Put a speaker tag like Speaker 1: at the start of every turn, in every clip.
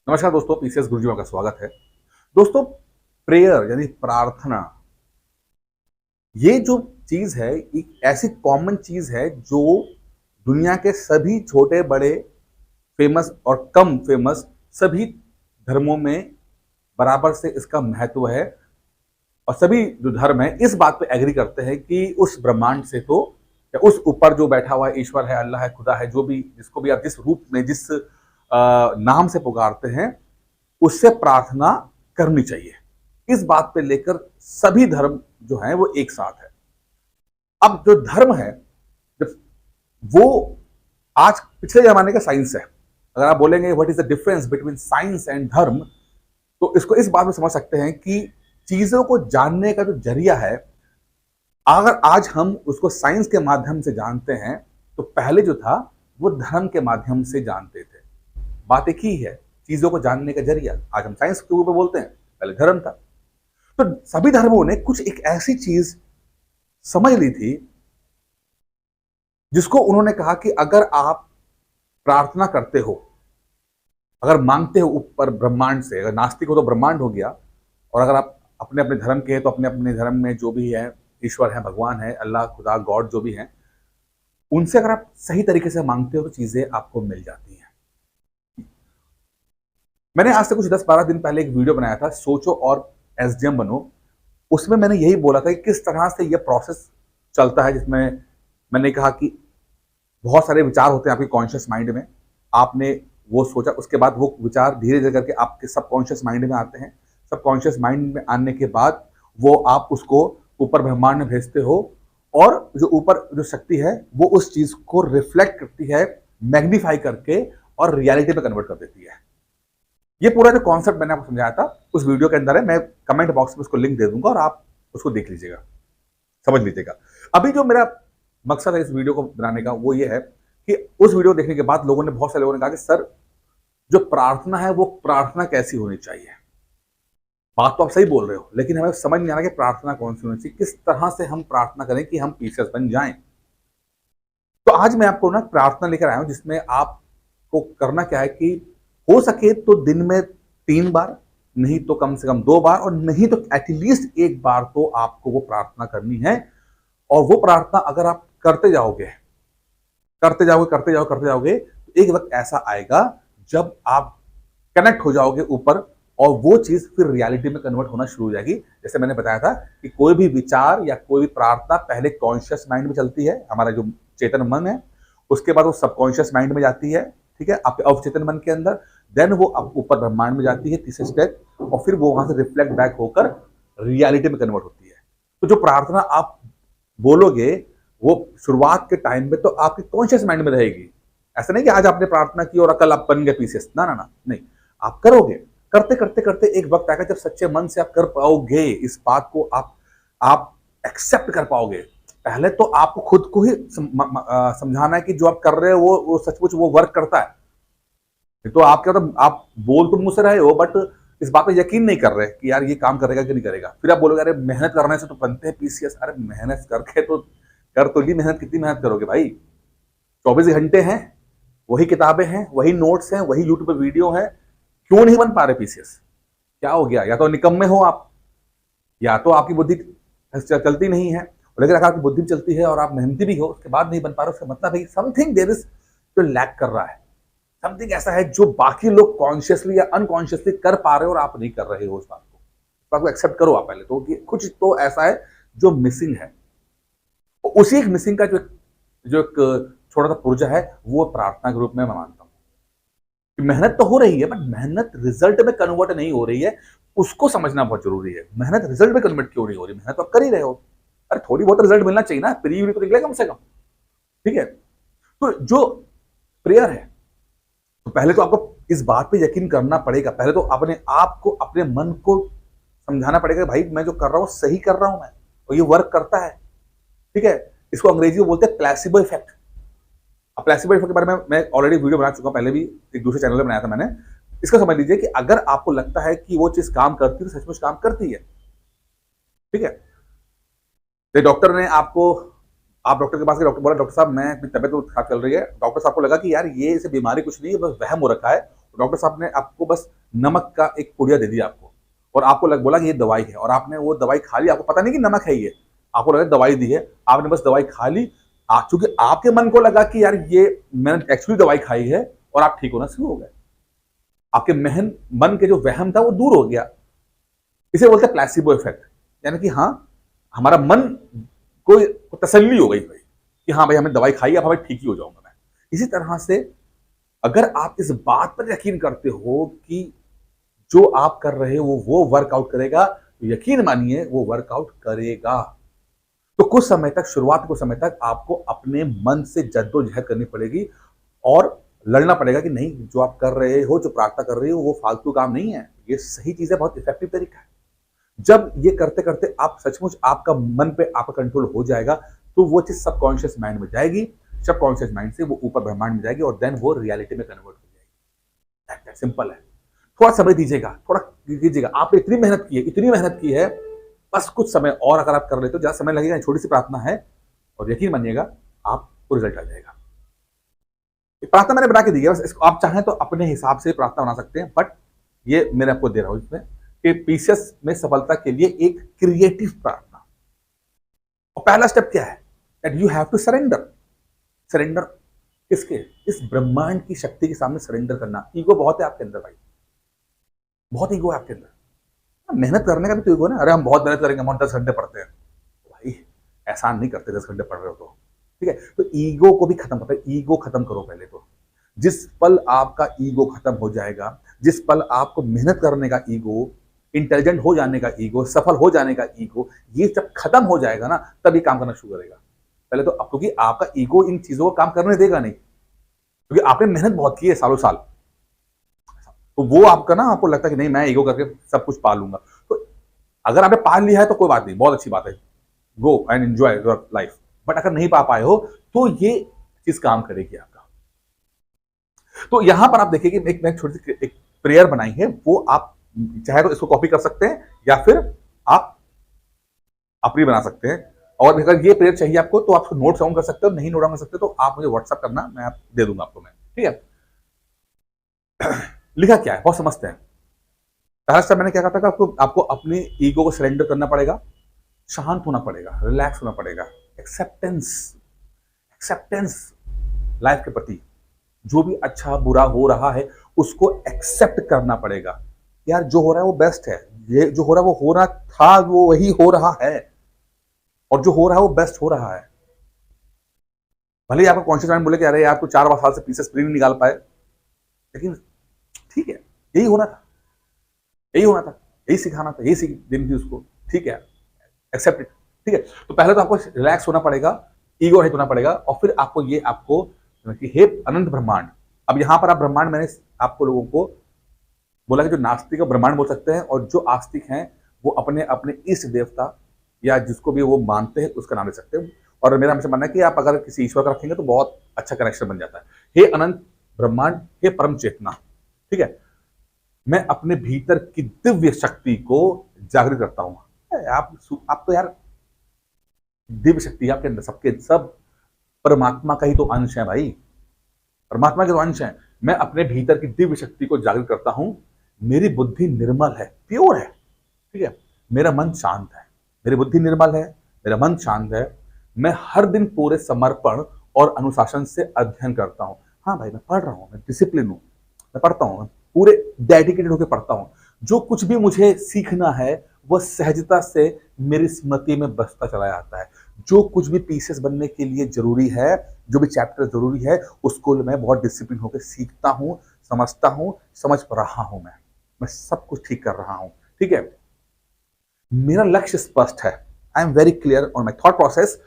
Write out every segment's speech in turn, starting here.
Speaker 1: नमस्कार दोस्तों, पीसीएस गुरुजी में आपका स्वागत है। दोस्तों, प्रेयर यानी प्रार्थना, ये जो चीज है एक ऐसी कॉमन चीज है जो दुनिया के सभी छोटे बड़े, फेमस और कम फेमस सभी धर्मों में बराबर से इसका महत्व है। और सभी जो धर्म है इस बात पे एग्री करते हैं कि उस ब्रह्मांड से तो या उस ऊपर जो बैठा हुआ है, ईश्वर है, अल्लाह है, खुदा है, जो भी जिसको भी आप जिस रूप में जिस नाम से पुकारते हैं, उससे प्रार्थना करनी चाहिए। इस बात पे लेकर सभी धर्म जो हैं वो एक साथ है। अब जो धर्म है, जब वो आज पिछले जमाने का साइंस है। अगर आप बोलेंगे what is the difference between science and धर्म, तो इसको इस बात में समझ सकते हैं कि चीजों को जानने का जो जरिया है, अगर आज हम उसको साइंस के माध्यम से जानते हैं, तो पहले जो था वो धर्म के माध्यम से जानते थे। बात एक ही है, चीजों को जानने का जरिया। आज हम साइंस के ऊपर बोलते हैं, पहले धर्म था। तो सभी धर्मों ने कुछ एक ऐसी चीज समझ ली थी जिसको उन्होंने कहा कि अगर आप प्रार्थना करते हो, अगर मांगते हो ऊपर ब्रह्मांड से, अगर नास्तिक हो तो ब्रह्मांड हो गया, और अगर आप अपने अपने धर्म के हैं तो अपने अपने धर्म में जो भी है, ईश्वर है, भगवान है, अल्लाह, खुदा, गॉड जो भी है, उनसे अगर आप सही तरीके से मांगते हो तो चीजें आपको मिल जाती हैं। मैंने आज से कुछ 10-12 दिन पहले एक वीडियो बनाया था, सोचो और एसडीएम बनो। उसमें मैंने यही बोला था कि किस तरह से यह प्रोसेस चलता है, जिसमें मैंने कहा कि बहुत सारे विचार होते हैं आपके कॉन्शियस माइंड में। आपने वो सोचा, उसके बाद वो विचार धीरे धीरे करके आपके सबकॉन्शियस माइंड में आते हैं। सबकॉन्शियस माइंड में आने के बाद वो आप उसको ऊपर ब्रह्मांड में भेजते हो, और जो ऊपर जो शक्ति है वो उस चीज को रिफ्लेक्ट करती है, मैग्नीफाई करके, और रियलिटी में कन्वर्ट कर देती है। ये पूरा जो कॉन्सेप्ट मैंने आपको समझाया था उस वीडियो के अंदर है। मैं कमेंट बॉक्स में उसको लिंक दे दूंगा और आप उसको देख लीजिएगा, समझ लीजिएगा। अभी जो मेरा मकसद है इस वीडियो को बनाने का वो ये है कि उस वीडियो देखने के बाद लोगों ने, बहुत सारे लोगों ने कहा कि सर, जो प्रार्थना है वो प्रार्थना कैसी होनी चाहिए। बात तो आप सही बोल रहे हो, लेकिन हमें समझ नहीं आ रहा कि प्रार्थना कौन सी होनी चाहिए, किस तरह से हम प्रार्थना करें कि हम पीसेस बन जाएं। तो आज मैं आपको ना प्रार्थना लेकर आया हूं, जिसमें आपको करना क्या है कि हो सके तो दिन में 3 बार, नहीं तो कम से कम 2 बार, और नहीं तो एटलीस्ट 1 बार तो आपको वो प्रार्थना करनी है। और वो प्रार्थना अगर आप करते जाओगे, करते जाओगे, करते जाओगे, करते जाओगे, तो एक वक्त ऐसा आएगा जब आप कनेक्ट हो जाओगे ऊपर, और वो चीज फिर रियलिटी में कन्वर्ट होना शुरू हो जाएगी। जैसे मैंने बताया था कि कोई भी विचार या कोई भी प्रार्थना पहले कॉन्शियस माइंड में चलती है, हमारा जो चेतन मन है, उसके बाद वो सबकॉन्शियस माइंड में जाती है, ठीक है, आपके अवचेतन मन के अंदर, देन वो अब ऊपर ब्रह्मांड में जाती है, तीसरे स्टेप, और फिर वो वहां से रिफ्लेक्ट बैक होकर रियलिटी में कन्वर्ट होती है। तो जो प्रार्थना आप बोलोगे वो शुरुआत के टाइम में तो आपकी कॉन्शियस माइंड में रहेगी। ऐसा नहीं कि आज आपने प्रार्थना की और कल आप बन गए पीसीएस, ना ना ना, नहीं। आप करोगे, करते करते करते एक वक्त आएगा जब सच्चे मन से आप कर पाओगे इस बात को, आप एक्सेप्ट कर पाओगे। पहले तो आपको खुद को ही समझाना है कि जो आप कर रहे हो वो सचमुच वो वर्क करता है। तो आप क्या, तो आप बोल तो मुंह से रहे हो, बट इस बात पे यकीन नहीं कर रहे कि यार ये काम करेगा कि नहीं करेगा। फिर आप बोलोगे अरे मेहनत करने से तो बनते हैं पीसीएस। अरे मेहनत करके तो कर तो ली, मेहनत कितनी मेहनत करोगे भाई? 24 घंटे हैं, वही किताबें हैं, वही नोट्स हैं, वही यूट्यूब पे वीडियो है, क्यों नहीं बन पा रहे पीसीएस? क्या हो गया? या तो निकम्मे हो आप, या तो आपकी बुद्धि चलती नहीं है। लेकिन अगर आपकी बुद्धि चलती है और आप मेहनती भी हो, उसके बाद नहीं बन पा रहे, उसका मतलब है समथिंग देयर इज जो लैक कर रहा है। समथिंग ऐसा है जो बाकी लोग कॉन्शियसली या अनकॉन्शियसली कर पा रहे हो और आप नहीं कर रहे हो। उस बात को एक्सेप्ट करो आप पहले तो, कि कुछ तो ऐसा है जो मिसिंग है। उसी एक मिसिंग का जो एक छोटा सा पुर्जा है, वो प्रार्थना के रूप में मैं मानता हूं कि मेहनत तो हो रही है, बट मेहनत रिजल्ट में कन्वर्ट नहीं हो रही है, उसको समझना बहुत जरूरी है। मेहनत रिजल्ट में कन्वर्ट क्यों नहीं हो रही? मेहनत तो आप कर ही रहे हो। अरे थोड़ी बहुत रिजल्ट मिलना चाहिए ना, प्री तो निकले कम से कम, ठीक है। तो जो प्रेयर है, तो पहले तो आपको इस बात पे यकीन करना पड़ेगा। पहले तो अपने आप को, अपने मन को समझाना पड़ेगा, भाई मैं जो कर रहा हूं सही कर रहा हूं मैं, और ये वर्क करता है, ठीक है। इसको अंग्रेजी में बोलते हैं प्लेसिबो इफेक्ट। अब प्लेसिबो इफेक्ट के बारे में मैं ऑलरेडी वीडियो बना चुका हूं, पहले भी एक दूसरे चैनल में बनाया था मैंने। इसका समझ लीजिए कि अगर आपको लगता है कि वो चीज काम करती है तो सचमुच काम करती है, ठीक है। तो डॉक्टर ने आपको, आप डॉक्टर के पास गए, डॉक्टर बोला डॉक्टर साहब मैं, अपनी तबियत तो खराब चल रही है। डॉक्टर साहब को लगा कि यार ये इसे बीमारी कुछ नहीं है, बस वहम हो रखा है, डॉक्टर साहब ने आपको बस नमक का एक पुड़िया दे दिया आपको, और आपको बोला कि ये दवाई है, और आपने वो दवाई खा ली, आपको पता नहीं कि नमक है ये, आपको लगा दवाई दी है, आपने बस दवाई खा ली। चूंकि आपके मन को लगा कि यार ये मैंने एक्चुअली दवाई खाई है, और आप ठीक होना शुरू हो गए। आपके मन के जो वहम था वो दूर हो गया। इसे बोलते हैं प्लेसिबो इफेक्ट, यानी कि हाँ, हमारा मन को तसल्ली हो गई भाई कि हाँ भाई, हमें दवाई खाई, अब हमें ठीक ही हो जाऊंगा मैं। इसी तरह से अगर आप इस बात पर यकीन करते हो कि जो आप कर रहे हो वो वर्कआउट करेगा, तो यकीन मानिए वो वर्कआउट करेगा। तो कुछ समय तक, शुरुआत कुछ समय तक आपको अपने मन से जद्दोजहद करनी पड़ेगी और लड़ना पड़ेगा कि नहीं, जो आप कर रहे हो, जो प्रार्थना कर रहे हो, वो फालतू काम नहीं है, ये सही चीज है, बहुत इफेक्टिव तरीका है। जब ये करते करते आप सचमुच आपका मन पे आपका कंट्रोल हो जाएगा, तो वो चीज सबकॉन्शियस माइंड में जाएगी, सबकॉन्शियस माइंड से वो ऊपर ब्रह्मांड में जाएगी, और देन वो रियलिटी में कन्वर्ट हो जाएगी। सिंपल है। थोड़ा समय दीजिएगा, थोड़ा कीजिएगा। आपने इतनी मेहनत की है, इतनी मेहनत की है, बस कुछ समय और अगर आप कर लेते हो, ज्यादा समय लगेगा, छोटी सी प्रार्थना है, और यकीन मानिएगा आपको रिजल्ट आ जाएगा। प्रार्थना मैंने बना के दी है, बस इसको आप चाहें तो अपने हिसाब से प्रार्थना बना सकते हैं, बट ये मैंने आपको दे रहा हूं इसमें कि पीसीएस में सफलता के लिए एक क्रिएटिव प्रार्थना। और पहला स्टेप क्या है? That you have to surrender. Surrender किसके? इस ब्रह्मांड की शक्ति के सामने सरेंडर करना। ईगो बहुत है आपके अंदर भाई, बहुत ईगो है आपके अंदर। मेहनत करने का भी तो ईगो ना, अरे हम बहुत मेहनत करेंगे, हम 10 घंटे पढ़ते हैं। भाई एहसान नहीं करते 10 घंटे पढ़ रहे हो तो, ठीक है? तो ईगो को भी खत्म करते, ईगो खत्म करो पहले तो। जिस पल आपका ईगो खत्म हो जाएगा, जिस पल आपको मेहनत करने का ईगो, इंटेलिजेंट हो जाने का ईगो, सफल हो जाने का ईगो, ये जब खत्म हो जाएगा ना, तभी काम करना शुरू करेगा। पहले तो क्योंकि आपका ईगो इन चीजों को काम करने देगा नहीं, क्योंकि आपने मेहनत बहुत की है सालों साल, तो वो आपका ना, आपको लगता है कि नहीं, मैं ईगो करके सब कुछ पा लूंगा। तो अगर आपने पा लिया है तो कोई बात नहीं, बहुत अच्छी बात है, go and enjoy your life. But अगर नहीं पा पाए हो तो ये चीज काम करेगी आपका। तो यहां पर आप देखिए कि एक छोटी सी एक प्रेयर बनाई है, वो आप चाहे तो इसको कॉपी कर सकते हैं या फिर आप अपनी बना सकते हैं। और अगर ये प्रेयर चाहिए आपको तो आप नोट डाउन कर सकते हो, नहीं नोट डाउन कर सकते तो आप मुझे व्हाट्सएप करना, मैं आप दे दूंगा आपको मैं, ठीक है? लिखा क्या है बहुत समझते हैं। पहला स्टेप मैंने क्या कहा था कि आपको अपनी ईगो को सरेंडर करना पड़ेगा, शांत होना पड़ेगा, रिलैक्स होना पड़ेगा, एक्सेप्टेंस, एक्सेप्टेंस लाइफ के प्रति, जो भी अच्छा बुरा हो रहा है उसको एक्सेप्ट करना पड़ेगा। यार जो हो रहा है वो बेस्ट है, ये जो हो रहा है वो होना था, वो वही हो रहा है, और जो हो रहा है वो बेस्ट हो रहा है। भले ही आपका कॉन्शियस माइंड बोले कि अरे यार, तो 4 साल से पीसेस प्री नहीं निकाल पाए, लेकिन ठीक है, यही होना था, यही होना था, यही सिखाना था, यही सीख देनी थी उसको, ठीक है, एक्सेप्ट इट, ठीक है? तो पहले तो आपको रिलैक्स होना पड़ेगा, ईगो रहित होना पड़ेगा, और फिर आपको कि हे अनंत ब्रह्मांड। अब यहां पर आप ब्रह्मांड, मैंने आपको लोगों को बोला कि जो नास्तिक है ब्रह्मांड बोल सकते हैं, और जो आस्तिक हैं वो अपने अपने इष्ट देवता या जिसको भी वो मानते हैं उसका नाम ले सकते हैं। और मेरा हमेशा मानना है कि आप अगर किसी ईश्वर का रखेंगे तो बहुत अच्छा कनेक्शन बन जाता है। हे अनंत ब्रह्मांड, हे परम चेतना, ठीक है, मैं अपने भीतर की दिव्य शक्ति को जागृत करता हूं। आप तो यार दिव्य शक्ति आपके अंदर, सबके सब परमात्मा का ही तो अंश है भाई, परमात्मा के तो अंश है। मैं अपने भीतर की दिव्य शक्ति को जागृत करता हूं। मेरी बुद्धि निर्मल है, प्योर है, ठीक है, मेरा मन शांत है, मेरी बुद्धि निर्मल है, मेरा मन शांत है। मैं हर दिन पूरे समर्पण और अनुशासन से अध्ययन करता हूं। हाँ भाई, मैं पढ़ रहा हूं, मैं डिसिप्लिन हूं, मैं पढ़ता हूं, पूरे डेडिकेटेड होकर पढ़ता हूं। जो कुछ भी मुझे सीखना है वह सहजता से मेरी स्मृति में बसता चला जाता है। जो कुछ भी पीसेस बनने के लिए जरूरी है, जो भी चैप्टर जरूरी है, उसको मैं बहुत डिसिप्लिन होकर सीखता हूं, समझता हूं, समझ रहा हूं, मैं सब कुछ ठीक कर रहा हूं, ठीक है? मेरा लक्ष्य स्पष्ट है, I am very clear on my thought process.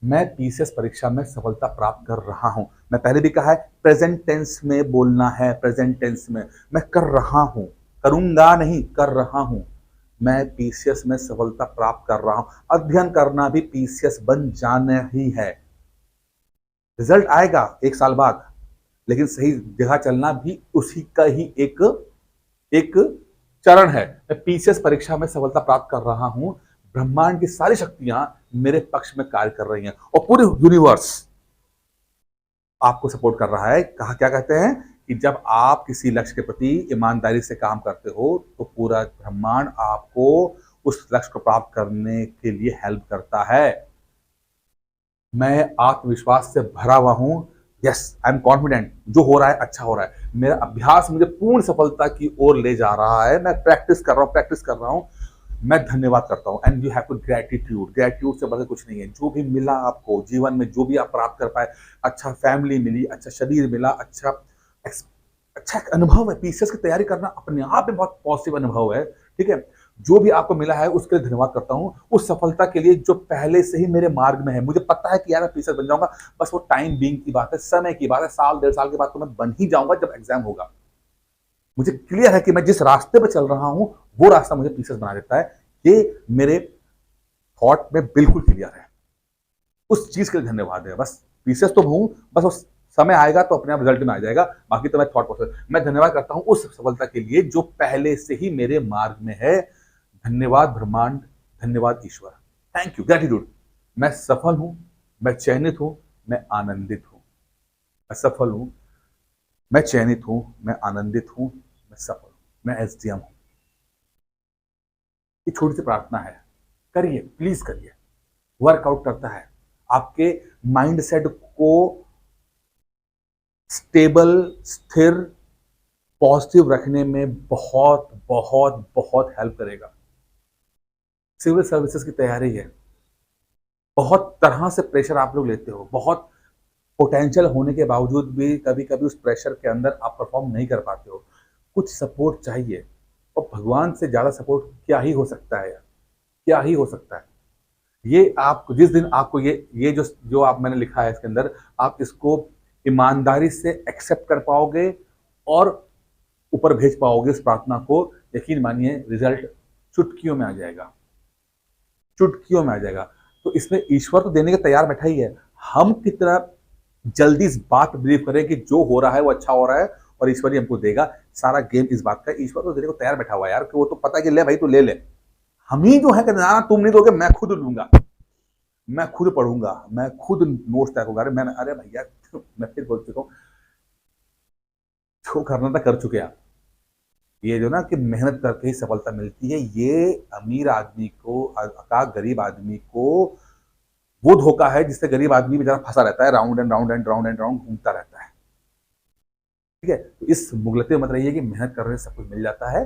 Speaker 1: मैं पीसीएस परीक्षा में सफलता प्राप्त कर रहा हूं। मैं पहले भी कहा है, प्रेजेंट टेंस में बोलना है, प्रेजेंट टेंस में। मैं कर रहा हूं, करूंगा नहीं, कर रहा हूं। मैं पीसीएस में सफलता प्राप्त कर रहा हूं। अध्ययन करना भी पीसीएस बन जाना ही है। रिजल्ट आएगा 1 साल बाद, लेकिन सही जगह चलना भी उसी का ही एक चरण है। मैं पीसीएस परीक्षा में सफलता प्राप्त कर रहा हूं। ब्रह्मांड की सारी शक्तियां मेरे पक्ष में कार्य कर रही हैं, और पूरे यूनिवर्स आपको सपोर्ट कर रहा है। कहा क्या कहते हैं कि जब आप किसी लक्ष्य के प्रति ईमानदारी से काम करते हो तो पूरा ब्रह्मांड आपको उस लक्ष्य को प्राप्त करने के लिए हेल्प करता है। मैं आत्मविश्वास से भरा हुआ हूं। यस, आई एम कॉन्फिडेंट, जो हो रहा है अच्छा हो रहा है। मेरा अभ्यास मुझे पूर्ण सफलता की ओर ले जा रहा है। मैं प्रैक्टिस कर रहा हूं। मैं धन्यवाद करता हूं। And you have to gratitude से बढ़कर कुछ नहीं है। जो भी मिला आपको जीवन में, जो भी आप प्राप्त कर पाए, अच्छा फैमिली मिली, अच्छा शरीर मिला, अच्छा एक अनुभव है। पीसीएस की तैयारी करना अपने आप में बहुत पॉजिटिव अनुभव है। ठीक है, जो भी आपको मिला है उसके लिए धन्यवाद करता हूं, उस सफलता के लिए जो पहले से ही मेरे मार्ग में है। मुझे पता है कि यार मैं पीसीएस बन जाऊंगा, बस वो टाइम बीइंग की बात है, समय की बात है। साल 1.5 साल के बाद तो मैं बन ही जाऊंगा जब एग्जाम होगा। मुझे क्लियर है कि मैं जिस रास्ते पर चल रहा हूं वो रास्ता मुझे पीसीएस बना देता है। ये मेरे थॉट में बिल्कुल क्लियर है। उस चीज के लिए धन्यवाद है। बस पीसीएस तो हूं, बस उस समय आएगा तो अपने आप रिजल्ट में आ जाएगा। बाकी तो मैं थॉट प्रोसेस, मैं धन्यवाद करता हूं उस सफलता के लिए जो पहले से ही मेरे मार्ग में है। धन्यवाद ब्रह्मांड, धन्यवाद ईश्वर, थैंक यू, ग्रेटिट्यूड। मैं सफल हूं, मैं चयनित हूं, मैं आनंदित हूं। मैं सफल हूं, मैं चयनित हूं, मैं आनंदित हूं, मैं सफल हूं, मैं एसडीएम हूं। ये छोटी सी प्रार्थना है, करिए, प्लीज करिए। वर्कआउट करता है, आपके माइंडसेट को स्टेबल, स्थिर, पॉजिटिव रखने में बहुत बहुत बहुत हेल्प करेगा। सिविल सर्विसेज की तैयारी है, बहुत तरह से प्रेशर आप लोग लेते हो, बहुत पोटेंशियल होने के बावजूद भी कभी कभी उस प्रेशर के अंदर आप परफॉर्म नहीं कर पाते हो। कुछ सपोर्ट चाहिए, और भगवान से ज्यादा सपोर्ट क्या ही हो सकता है यार, क्या ही हो सकता है। ये आप जिस दिन आपको ये जो जो आप मैंने लिखा है इसके अंदर, आप इसको ईमानदारी से एक्सेप्ट कर पाओगे और ऊपर भेज पाओगे इस प्रार्थना को, यकीन मानिए रिजल्ट चुटकियों में आ जाएगा, चुटकियों में आ जाएगा। तो इसमें ईश्वर तो देने के तैयार बैठा ही है। हम कितना जल्दी इस बात बिलीव करें कि जो हो रहा है वो अच्छा हो रहा है और ईश्वर ही हमको देगा। सारा गेम इस बात का, ईश्वर तो देने को तैयार बैठा हुआ है यार, कि वो तो पता है कि ले भाई तू ले ले। हम ही जो है कि ना तुम नहीं दोगे, मैं खुद लूंगा, मैं खुद पढ़ूंगा, मैं खुद नोट्स तय होगा। अरे भैया, मैं फिर बोल चुका हूँ, जो करना था कर चुके आप। ये जो ना कि मेहनत करके ही सफलता मिलती है, ये अमीर आदमी को का गरीब आदमी को वो धोखा है जिससे गरीब आदमी बेचारा फंसा रहता है, round and round and round and round घूमता रहता है। ठीक है, तो इस मुगलते में मत रहिए कि मेहनत करने से सब कुछ मिल जाता है।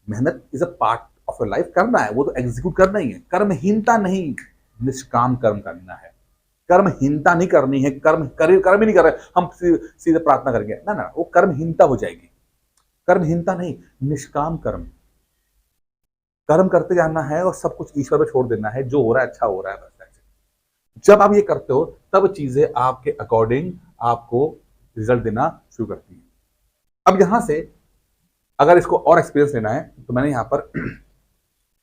Speaker 1: मेहनत is a part of your life, करना है, वो तो एग्जीक्यूट करना ही है। कर्महीनता नहीं, निष्काम कर्म करना है। कर्महीनता नहीं करनी है, कर्म ही नहीं कर रहे हम सीधे प्रार्थना करेंगे, ना ना, वो कर्महीनता हो जाएगी। कर्महीनता नहीं, निष्काम कर्म, कर्म करते जाना है और सब कुछ ईश्वर पर छोड़ देना है। जो हो रहा है अच्छा हो रहा है, बस ऐसे। जब आप ये करते हो तब चीजें आपके अकॉर्डिंग आपको रिजल्ट देना शुरू करती है। अब यहां से अगर इसको और एक्सपीरियंस लेना है तो मैंने यहाँ पर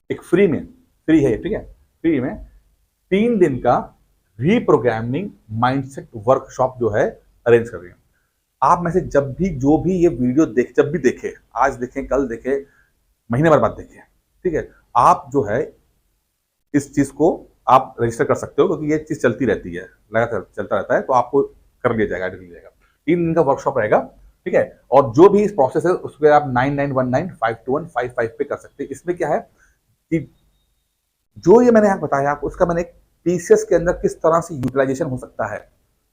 Speaker 1: एक फ्री है, ठीक है, फ्री में 3 दिन का रीप्रोग्रामिंग माइंडसेट वर्कशॉप जो है अरेंज कर रही हूं। आप में से जब भी जो भी ये वीडियो जब भी देखे, आज देखें, कल देखें, महीने भर बाद देखें, ठीक है, आप जो है इस चीज को आप रजिस्टर कर सकते हो, क्योंकि ये चीज चलती रहती है, लगातार चलता रहता है, तो आपको कर लिया जाएगा, 3 दिन का वर्कशॉप रहेगा। ठीक है, और जो भी इस प्रोसेस है उस पर आप 9919521555 पे कर सकते हैं। इसमें क्या है कि जो ये मैंने यहाँ बताया आपको, उसका मैंने पीसीएस के अंदर किस तरह से यूटिलाइजेशन हो सकता है,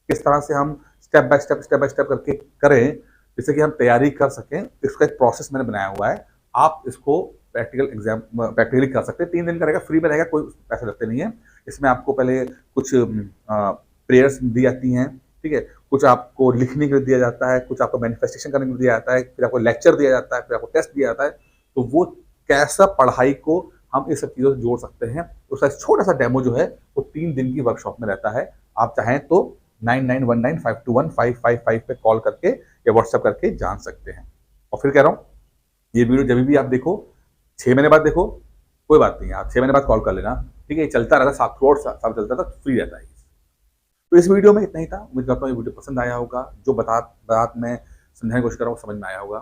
Speaker 1: किस तरह से हम स्टेप बाय स्टेप करके करें, जिससे कि हम तैयारी कर सकें, इसका एक प्रोसेस मैंने बनाया हुआ है। आप इसको प्रैक्टिकली कर सकते हैं। 3 दिन का रहेगा, फ्री में रहेगा, कोई पैसे लगते नहीं है। इसमें आपको पहले कुछ प्रेयर्स दी जाती हैं, ठीक है, कुछ आपको लिखने के लिए दिया जाता है, कुछ आपको मैनिफेस्टेशन करने के लिए दिया जाता है, फिर आपको लेक्चर दिया जाता है, फिर आपको टेस्ट दिया जाता है। तो वो कैसा पढ़ाई को हम इस सब चीज़ों से जोड़ सकते हैं, उसका छोटा सा डेमो जो है वो 3 दिन की वर्कशॉप में रहता है। आप चाहें तो 9919521555 पे कॉल करके या व्हाट्सएप करके जान सकते हैं। और फिर कह रहा हूँ, ये वीडियो जब भी आप देखो, 6 महीने बाद देखो, कोई बात नहीं, आप 6 महीने बाद कॉल कर लेना, ठीक है, ये चलता रहता, साथ थ्रू साथ चलता था, फ्री रहता है। तो इस वीडियो में इतना ही था। मुझे लगता है ये वीडियो पसंद आया होगा, जो बात मैं समझाने की कोशिश कर रहा हूँ समझ में आया होगा।